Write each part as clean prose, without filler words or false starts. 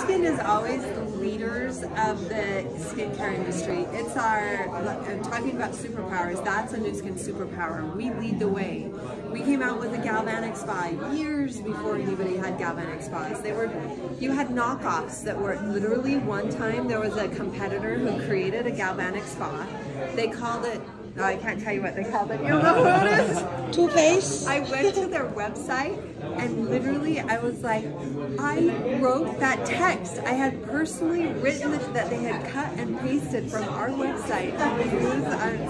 Skin is always the leaders of the skincare industry. It's our, I'm talking about superpowers, that's a Nu Skin superpower. We lead the way. We came out with a galvanic spa years before anybody had galvanic spas. You had knockoffs that were literally, one time there was a competitor who created a galvanic spa. They called it, no, I can't tell you what they called it. You don't know what it is? Toothpaste? I went to their website and literally I was like, I wrote that text. I had personally written it, that they had cut and pasted from our website.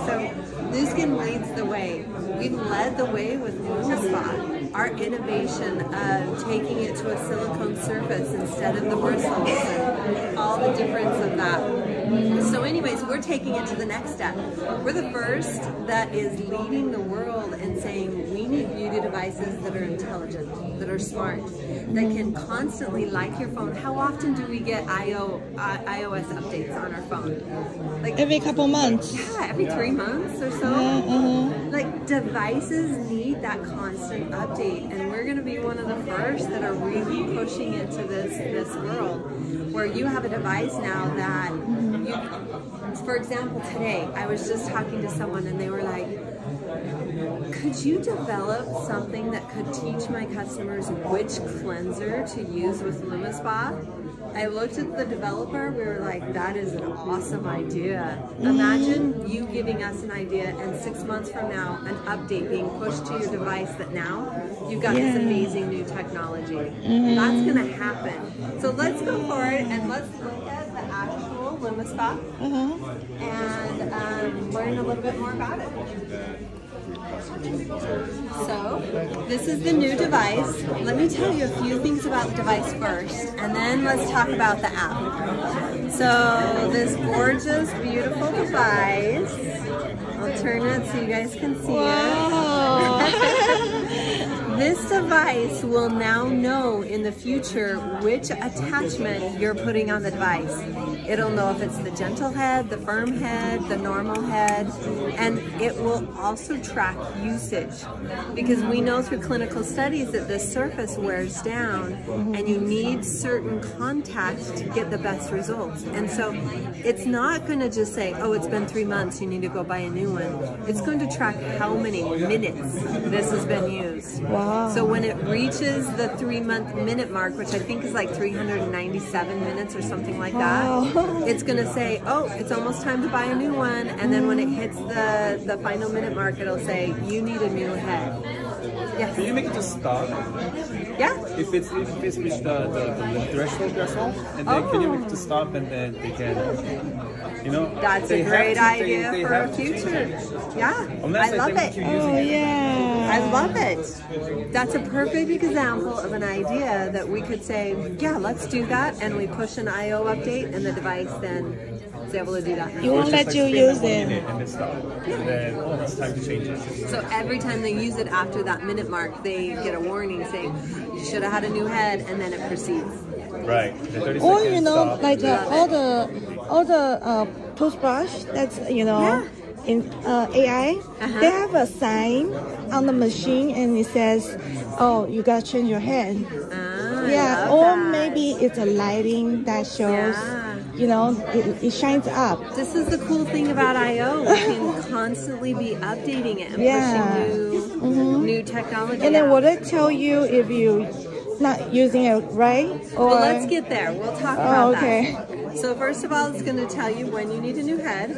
So Nu Skin leads the way. We led the way with LumiSpa. Our innovation of taking it to a silicone surface instead of the bristles and all the difference of that. So anyways, we're taking it to the next step. We're the first that is leading the world and saying we need beauty devices that are intelligent, that are smart, that can constantly, like your phone. How often do we get iOS updates on our phone? Like every couple months. Yeah, every 3 months or so. Like devices need that constant update, and we're going to be one of the first that are really pushing into this world where you have a device now that for example, today I was just talking to someone and they were like, could you develop something that could teach my customers which cleanser to use with LumiSpa? I looked at the developer, we were like, that is an awesome idea. Imagine you giving us an idea and 6 months from now, an update being pushed to your device that now you've got this amazing new technology. That's gonna happen. So let's go forward and let's look at the actual LumiSpa and learn a little bit more about it. So, this is the new device. Let me tell you a few things about the device first, and then let's talk about the app. So, this gorgeous, beautiful device, I'll turn it so you guys can see it. This device will now know in the future which attachment you're putting on the device. It'll know if it's the gentle head, the firm head, the normal head, and it will also track usage. Because we know through clinical studies that this surface wears down and you need certain contacts to get the best results. And so it's not going to just say, oh, it's been 3 months, you need to go buy a new one. It's going to track how many minutes this has been used. Wow. So when it reaches the 3-month minute mark, which I think is like 397 minutes or something like that, it's going to say, oh, it's almost time to buy a new one. And then when it hits the final minute mark, it'll say, you need a new head. Yes. Can you make it to stop? Yeah. If it's reached the threshold, and then can you make it to stop, and then they can, you know. That's a great idea for a future. Yeah. I love it. Oh yeah. I love it. That's a perfect example of an idea that we could say, yeah, let's do that, and we push an I/O update, and the device then is able to do that. It won't let you use it. And then stop. And then, oh, it's time to change it. So every time they use it after that minute mark, they get a warning saying, you should have had a new head, and then it proceeds. Right. Or you know, like all the toothbrush that's in AI, they have a sign on the machine and it says, oh, you gotta change your head. Yeah, or maybe it's a lighting that shows, you know, it shines up. This is the cool thing about I/O. We can constantly be updating it and pushing new technology. And then will it tell you if you not using it right? Or... Well, let's get there. We'll talk about that. So first of all, it's going to tell you when you need a new head.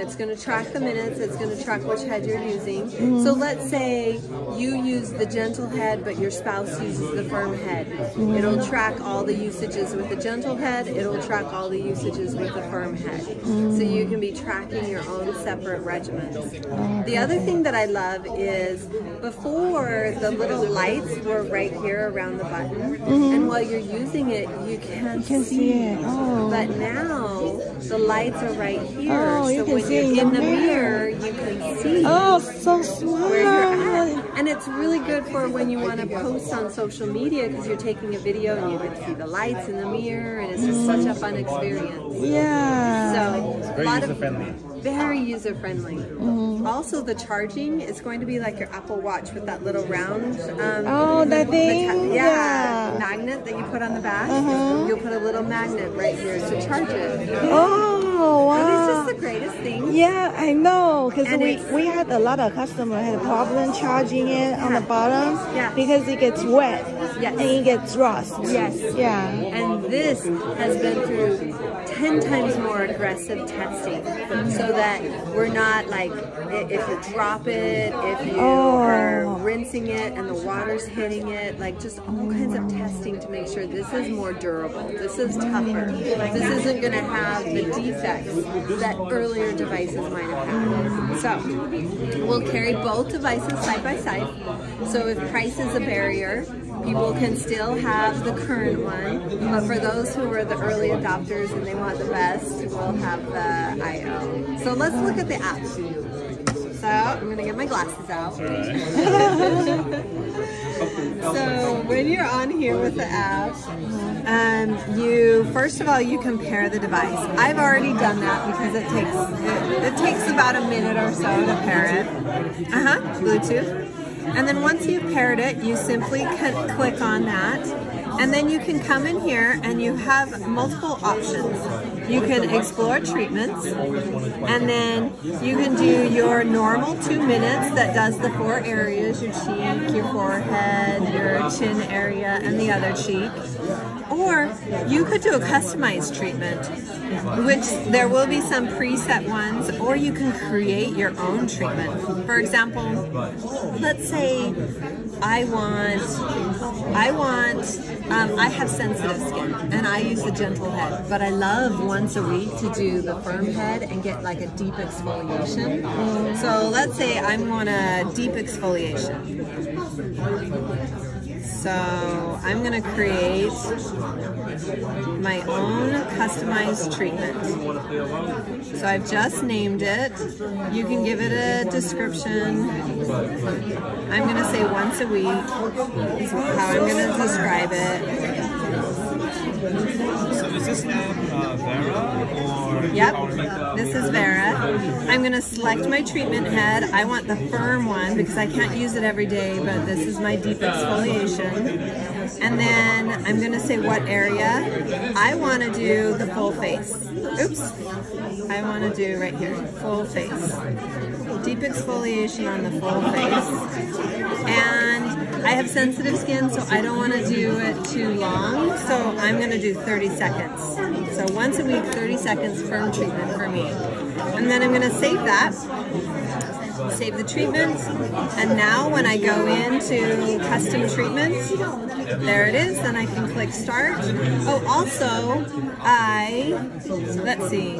It's going to track the minutes. It's going to track which head you're using. So let's say you use the gentle head, but your spouse uses the firm head. It'll track all the usages with the gentle head. It'll track all the usages with the firm head. So you can be tracking your own separate regimens. The other thing that I love is before the little lights were right here around the button, and while you're using it, you can't see it. But now the lights are right here, so when you're in the mirror, you can see so smart. where you're at. And it's really good for when you want to post on social media because you're taking a video and you can see the lights in the mirror, and it's just such a fun experience. Yeah. So it's very user-friendly. Very user-friendly. Also, the charging is going to be like your Apple Watch with that little round that thing? magnet bracelet that you put on the back, you'll put a little magnet right here to charge it. Oh, wow. And it's just the greatest thing. Yeah, I know, because we had a lot of customers had a problem charging it on the bottom because it gets wet and it gets rust. Yes. Yeah. And this has been through 10 times more aggressive testing so that we're not like, if you drop it, if you are rinsing it and the water's hitting it, like just all kinds of testing to make sure this is more durable, this is tougher, this isn't going to have the defects that earlier devices might have had. So we'll carry both devices side by side. So if price is a barrier, people can still have the current one, but for those who are the early adopters and they want the best, we'll have the IO. So let's look at the app. So I'm gonna get my glasses out. So when you're on here with the app, you first of all you compare the device. I've already done that because it takes about a minute or so to pair it. Bluetooth. And then once you've paired it, you simply click on that. And then you can come in here and you have multiple options. You can explore treatments, and then you can do your normal 2 minutes that does the 4 areas, your cheek, your forehead, your chin area, and the other cheek. Or you could do a customized treatment, which there will be some preset ones, or you can create your own treatment. For example, let's say I have sensitive skin and I use the gentle head, but I love once a week to do the firm head and get like a deep exfoliation. So let's say I want a deep exfoliation. So I'm going to create my own customized treatment. So I've just named it. You can give it a description. I'm going to say once a week is how I'm going to describe it. So is this app Vera or? Yep, this is Vera. I'm going to select my treatment head. I want the firm one because I can't use it every day, but this is my deep exfoliation. And then I'm going to say what area. I want to do the full face. Oops. I want to do right here, full face. Deep exfoliation on the full face. And I have sensitive skin, so I don't want to do it too long. So I'm going to do 30 seconds. So once a week, 30 seconds firm treatment for me. And then I'm going to save that. Save the treatment, and now when I go into custom treatments, there it is, and I can click start. Oh, also, let's see,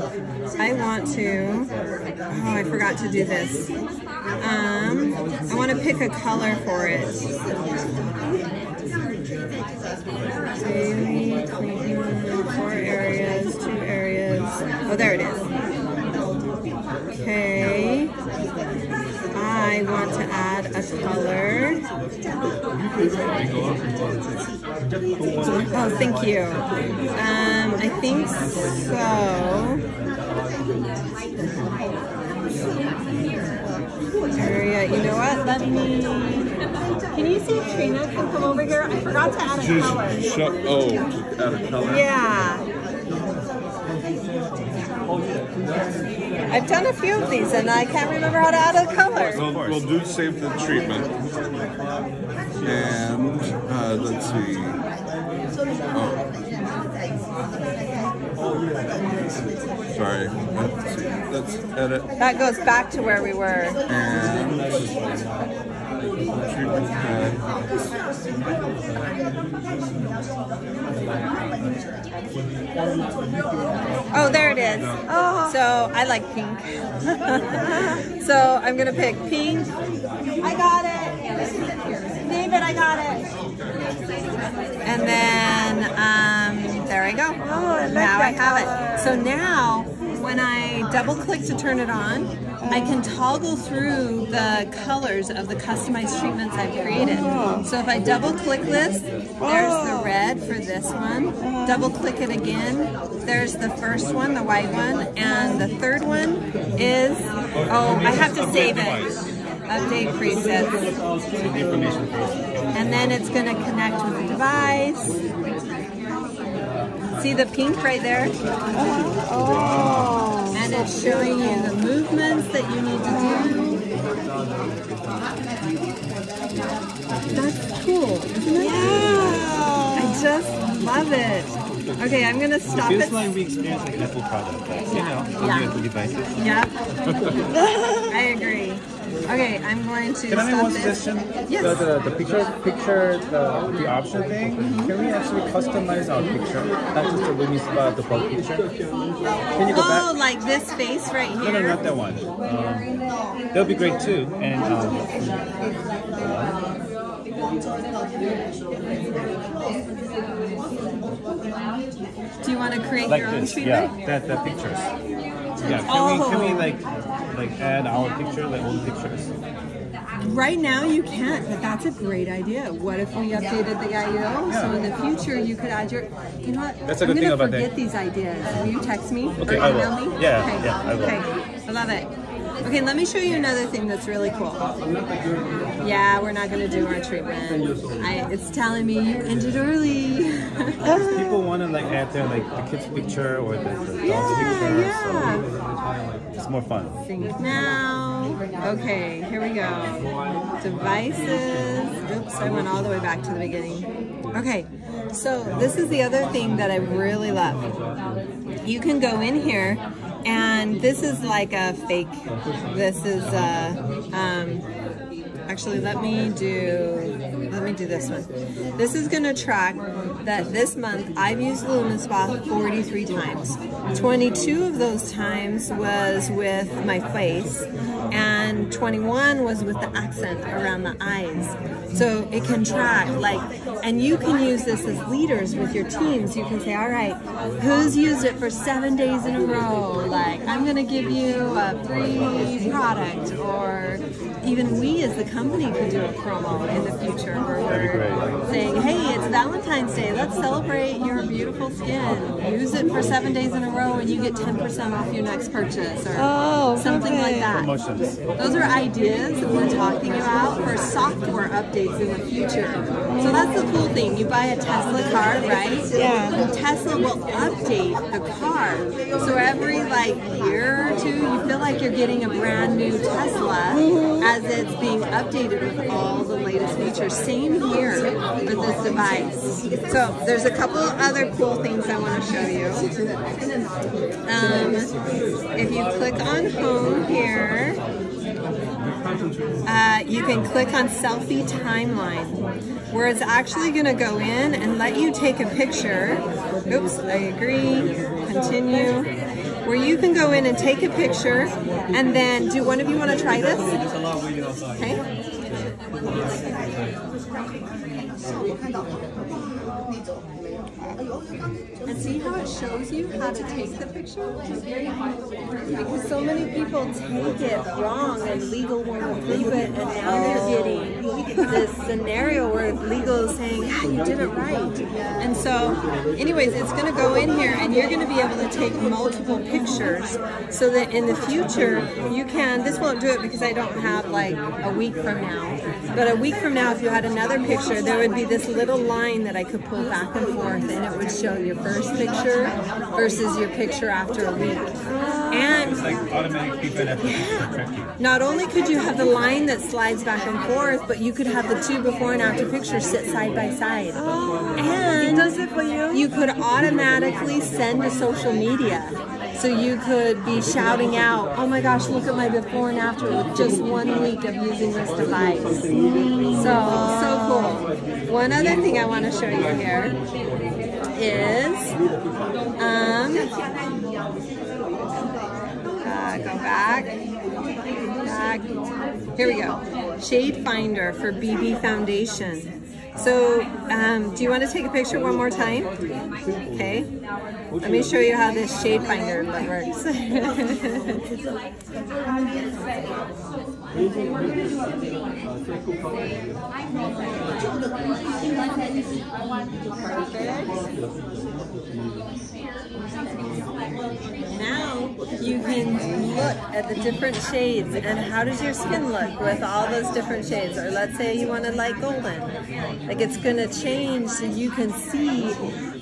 I want to, oh, I forgot to do this. I want to pick a color for it. Daily, clean, 4 areas, 2 areas. Oh, there it is. Okay. I want to add a color. Oh, thank you. I think so. Area, you know what? Let me. Can you see if Trina can come over here? I forgot to add a color. Add a color? Yeah. I've done a few of these and I can't remember how to add a color. We'll do save the treatment. And let's see. Sorry. Let's see. Let's edit. That goes back to where we were. And treatment head. Oh, there it is. Oh. So I like pink. So I'm gonna pick pink. I got it. David, I got it. And then there I go. Oh, now I have it. So now when I double click to turn it on, I can toggle through the colors of the customized treatments I've created. So if I double click this, there's the red for this one. Double click it again, there's the first one, the white one, and the third one is, oh, I have to save it. Update presets. And then it's going to connect with the device. See the pink right there? Oh. And it's showing you the movements that you need to do. That's cool, isn't it? Yeah. I just love it. Okay, I'm gonna stop It it. feels like we experience like an Apple product, like, you know, Yeah. the devices. Yeah, I agree. Okay, I'm going to Can I make stop one this. suggestion? Yes. The picture, the option thing. Can we actually customize our picture, not just the LumiSpa default picture? Can you go back? Oh, like this face right No, here? not that one. That would be great too. And Do you want to create like your own this, treatment? yeah, that pictures. Yeah, can we like add our picture, like own pictures? Right now you can't, but that's a great idea. What if we updated the IO? So in the future you could add your, you know what? That's a good thing I'm about gonna forget that. these ideas. Will you text me Okay, or I will. email me? Yeah, okay. yeah, I will. Okay, I love it. Okay, let me show you another thing that's really cool. Yeah, we're not gonna do our treatment. It's telling me you ended early. People want to like add their like the kid's picture or the dog's picture, yeah. so it's more fun. Sync now. Okay, here we go. Devices. Oops, I went all the way back to the beginning. Okay, so this is the other thing that I really love. You can go in here, and this is like a fake. This is actually, let me do this one. This is going to track that this month I've used LumiSpa 43 times. 22 of those times was with my face, and 21 was with the accent around the eyes. So it can track, like, and you can use this as leaders with your teams. You can say, all right, who's used it for 7 days in a row? Like, I'm going to give you a free product, or even we as the company could do a promo in the future where we're saying, hey, it's Valentine's Day, let's celebrate your beautiful skin. Use it for 7 days in a row and you get 10% off your next purchase, or something like that. Promotions. Those are ideas that we're talking about for software updates in the future. So that's the cool thing. You buy a Tesla car, right? Yeah. Tesla will update the car. So every like year or two, you feel like you're getting a brand new Tesla as it's being updated with all the latest features. Same here with this device. So there's a couple other cool things I want to show you. If you click on home here, you can click on selfie timeline, where it's actually going to go in and let you take a picture. Oops, I agree. Continue. Where you can go in and take a picture, and then do one of you want to try this? Okay. And see how it shows you how to take the picture? Because so many people take it wrong and legal won't approve it, and now they're getting this scenario where legal is saying, yeah, you did it right. And so, anyways, it's going to go in here and you're going to be able to take multiple pictures so that in the future you can, this won't do it because I don't have like a week from now, but a week from now if you had another picture, there would be this little line that I could pull back and forth, and it would show your first picture versus your picture after a week. And It's like automatic feedback after tracking. not only could you have the line that slides back and forth, but you could have the two before and after pictures sit side by side. And It does it for you? you could automatically send to social media. So you could be shouting out, oh my gosh, look at my before and after with just 1 week of using this device. So cool. One other thing I want to show you here is, go back. Here we go. Shade Finder for BB Foundation. So, do you want to take a picture one more time? Okay. Let me show you how this shade finder works. Now you can look at the different shades and how does your skin look with all those different shades. Or let's say you want to light golden. Like it's going to change so you can see,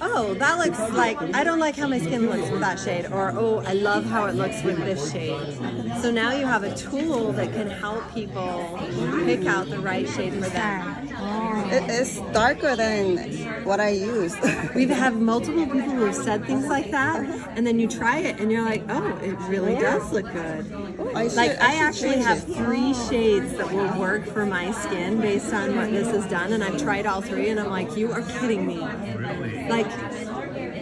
oh, that looks like, I don't like how my skin looks with that shade. Or, oh, I love how it looks with this shade. So now you have a tool that can help people pick out the right shade for them. It's darker than what I use. We've had multiple people who have said things like that, and then you try it and you're like, oh, it really does look good. I actually have 3 shades that will work for my skin based on what this has done, and I've tried all 3 and I'm like, you are kidding me. Like,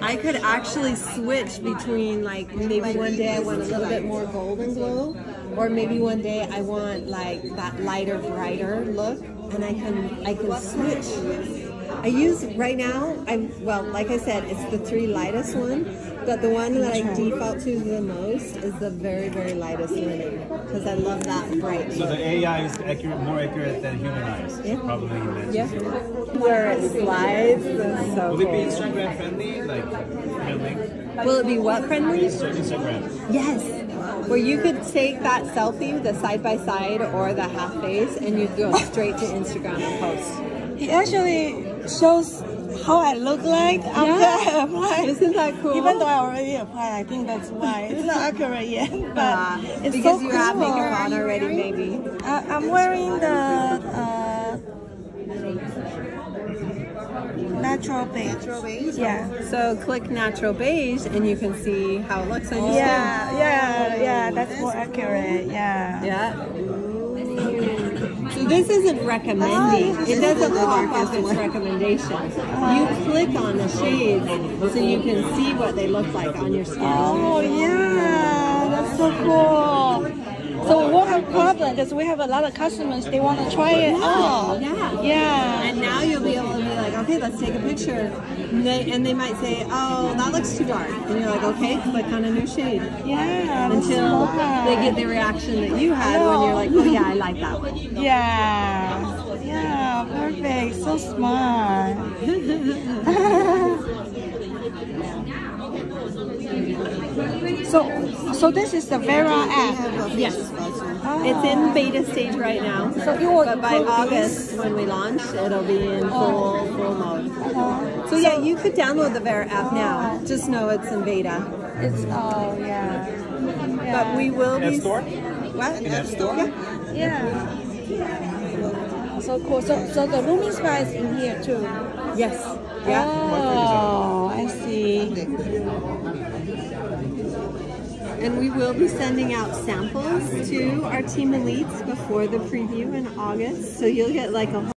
I could actually switch between, like, maybe one day I want a little bit more golden glow, or maybe one day I want like that lighter, brighter look, and I can switch. I use right now, well, like I said, it's the 3 lightest one, but the one that I default to the most is the very, very lightest linen, because I love that bright look. So the AI is more accurate than human eyes. Yeah. Probably in that. Yeah. Where it slides is so Will it be cool. Instagram friendly? Like friendly? Will it be what friendly? Instagram. Yes. Where you could take that selfie, the side by side or the half face, and you go straight to Instagram and post. It actually shows how I look like after I apply. Isn't that cool? Even though I already applied, I think that's why. It's not accurate yet, but it's because so you cool. have makeup on already, maybe. I'm wearing the natural beige. Yeah. So click natural beige and you can see how it looks on your skin. Yeah, that's more accurate. Yeah. Yeah. So this isn't recommending. It doesn't pop up as recommendation. You click on the shades so you can see what they look like on your skin. Oh yeah, that's so cool. So we won't have a problem because we have a lot of customers, they want to try it out. Yeah. And now you'll be able to be like, okay, let's take a picture. And they might say, oh, that looks too dark. And you're like, okay, click on a new shade. Yeah. Until they get the reaction that you had when you're like, oh yeah, I like that one. Yeah. Yeah, perfect. So smart. So this is the Vera app. Yes. It's in beta stage right now. But by August, when we launch, it'll be in full mode. So yeah, you could download the Vera app now. Just know it's in beta. But we will be... App Store? What? In App Store? Yeah. So cool. So the LumiSpa is in here too. Yes. Yeah. Oh, I see. And we will be sending out samples to our team elites before the preview in August. So you'll get like a